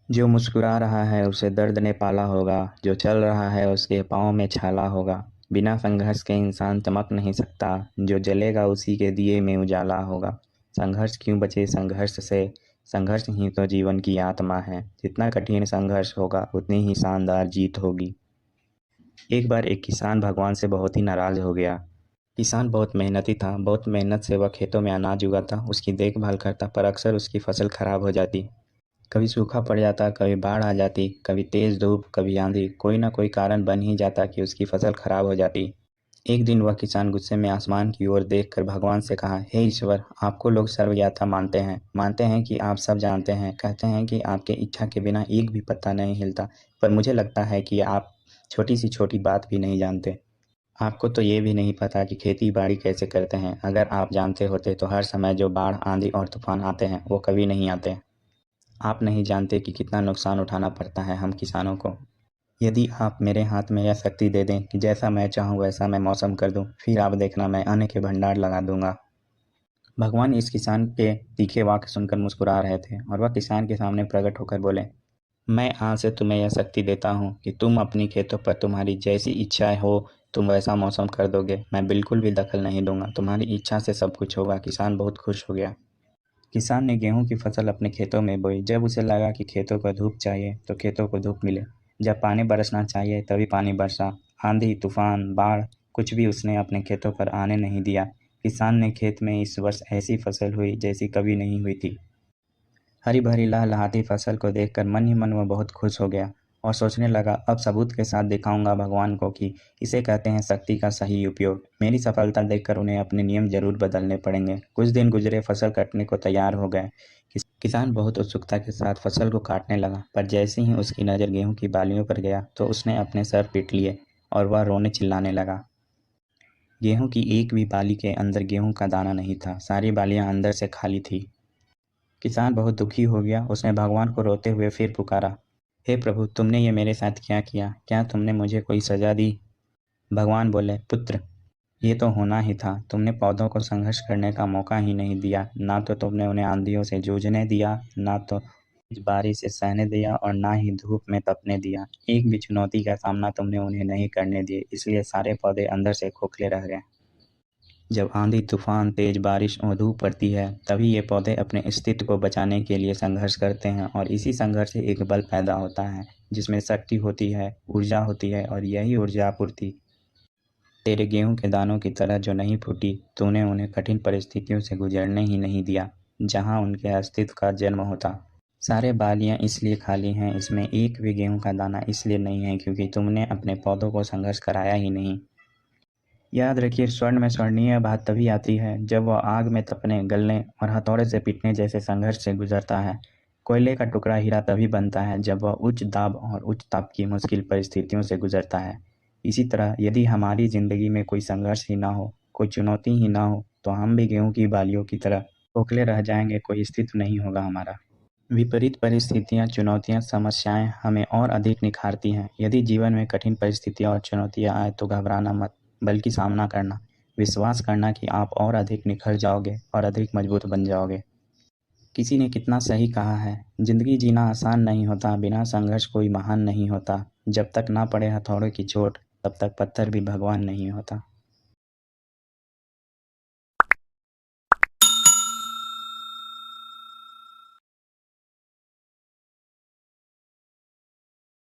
जो मुस्कुरा रहा है उसे दर्द ने पाला होगा, जो चल रहा है उसके पाँव में छाला होगा। बिना संघर्ष के इंसान चमक नहीं सकता, जो जलेगा उसी के दिए में उजाला होगा। संघर्ष क्यों बचे संघर्ष से, संघर्ष ही तो जीवन की आत्मा है। जितना कठिन संघर्ष होगा उतनी ही शानदार जीत होगी। एक बार एक किसान भगवान से बहुत ही नाराज हो गया। किसान बहुत मेहनती था, बहुत मेहनत से वह खेतों में अनाज उगाता, उसकी देखभाल करता, पर अक्सर उसकी फसल खराब हो जाती। कभी सूखा पड़ जाता, कभी बाढ़ आ जाती, कभी तेज धूप, कभी आंधी, कोई ना कोई कारण बन ही जाता कि उसकी फसल खराब हो जाती। एक दिन वह किसान गुस्से में आसमान की ओर देखकर भगवान से कहा, हे ईश्वर, आपको लोग सर्वज्ञता मानते हैं कि आप सब जानते हैं, कहते हैं कि आपके इच्छा के बिना एक भी पत्ता नहीं हिलता, पर मुझे लगता है कि आप छोटी सी छोटी बात भी नहीं जानते। आपको तो ये भी नहीं पता कि खेती बाड़ी कैसे करते हैं। अगर आप जानते होते तो हर समय जो बाढ़, आंधी और तूफान आते हैं वो कभी नहीं आते। आप नहीं जानते कि कितना नुकसान उठाना पड़ता है हम किसानों को। यदि आप मेरे हाथ में यह शक्ति दे दें कि जैसा मैं चाहूँ वैसा मैं मौसम कर दूँ, फिर आप देखना मैं अन्न के भंडार लगा दूंगा। भगवान इस किसान के तीखे वाक्य सुनकर मुस्कुरा रहे थे और वह किसान के सामने प्रकट होकर बोले, मैं आज से तुम्हें यह शक्ति देता हूँ कि तुम अपनी खेतों पर तुम्हारी जैसी इच्छा हो तुम वैसा मौसम कर दोगे। मैं बिल्कुल भी दखल नहीं दूंगा, तुम्हारी इच्छा से सब कुछ होगा। किसान बहुत खुश हो गया। किसान ने गेहूं की फसल अपने खेतों में बोई। जब उसे लगा कि खेतों को धूप चाहिए तो खेतों को धूप मिले, जब पानी बरसना चाहिए तभी पानी बरसा। आंधी, तूफान, बाढ़, कुछ भी उसने अपने खेतों पर आने नहीं दिया। किसान ने खेत में इस वर्ष ऐसी फसल हुई जैसी कभी नहीं हुई थी। हरी भरी लहलहाती फसल को देखकर मन ही मन वह बहुत खुश हो गया और सोचने लगा, अब सबूत के साथ दिखाऊंगा भगवान को कि इसे कहते हैं शक्ति का सही उपयोग। मेरी सफलता देखकर उन्हें अपने नियम जरूर बदलने पड़ेंगे। कुछ दिन गुजरे, फसल कटने को तैयार हो गए। किसान बहुत उत्सुकता के साथ फसल को काटने लगा, पर जैसे ही उसकी नज़र गेहूं की बालियों पर गया तो उसने अपने सर पीट लिए और वह रोने चिल्लाने लगा। गेहूं की एक भी बाली के अंदर गेहूं का दाना नहीं था, सारी बालियां अंदर से खाली थी। किसान बहुत दुखी हो गया। उसने भगवान को रोते हुए फिर पुकारा, हे प्रभु, तुमने ये मेरे साथ क्या किया? क्या तुमने मुझे कोई सजा दी? भगवान बोले, पुत्र, ये तो होना ही था। तुमने पौधों को संघर्ष करने का मौका ही नहीं दिया। ना तो तुमने उन्हें आंधियों से जूझने दिया, ना तो तेज बारिश से सहने दिया और ना ही धूप में तपने दिया। एक भी चुनौती का सामना तुमने उन्हें नहीं करने दिए, इसलिए सारे पौधे अंदर से खोखले रह गए। जब आंधी, तूफान, तेज बारिश और धूप पड़ती है तभी ये पौधे अपने अस्तित्व को बचाने के लिए संघर्ष करते हैं, और इसी संघर्ष से एक बल पैदा होता है जिसमें शक्ति होती है, ऊर्जा होती है, और यही ऊर्जा आपूर्ति तेरे गेहूं के दानों की तरह जो नहीं फूटी। तूने उन्हें कठिन परिस्थितियों से गुजरने ही नहीं दिया जहां उनके अस्तित्व का जन्म होता। सारे बालियां इसलिए खाली हैं, इसमें एक भी गेहूं का दाना इसलिए नहीं है क्योंकि तुमने अपने पौधों को संघर्ष कराया ही नहीं। याद रखिए, स्वर्ण में स्वर्णीय बात तभी आती है जब वह आग में तपने, गलने और हथौड़े से पीटने जैसे संघर्ष से गुजरता है। कोयले का टुकड़ा हीरा तभी बनता है जब वह उच्च दाब और उच्च ताप की मुश्किल परिस्थितियों से गुजरता है। इसी तरह यदि हमारी जिंदगी में कोई संघर्ष ही ना हो, कोई चुनौती ही ना हो, तो हम भी गेहूं की बालियों की तरह खोखले रह जाएंगे, कोई अस्तित्व नहीं होगा हमारा। विपरीत परिस्थितियाँ, चुनौतियाँ, समस्याएं हमें और अधिक निखारती हैं। यदि जीवन में कठिन परिस्थितियाँ और चुनौतियाँ आए तो घबराना मत, बल्कि सामना करना। विश्वास करना कि आप और अधिक निखर जाओगे और अधिक मजबूत बन जाओगे। किसी ने कितना सही कहा है, जिंदगी जीना आसान नहीं होता, बिना संघर्ष कोई महान नहीं होता। जब तक ना पड़े हथौड़े की चोट तब तक पत्थर भी भगवान नहीं होता।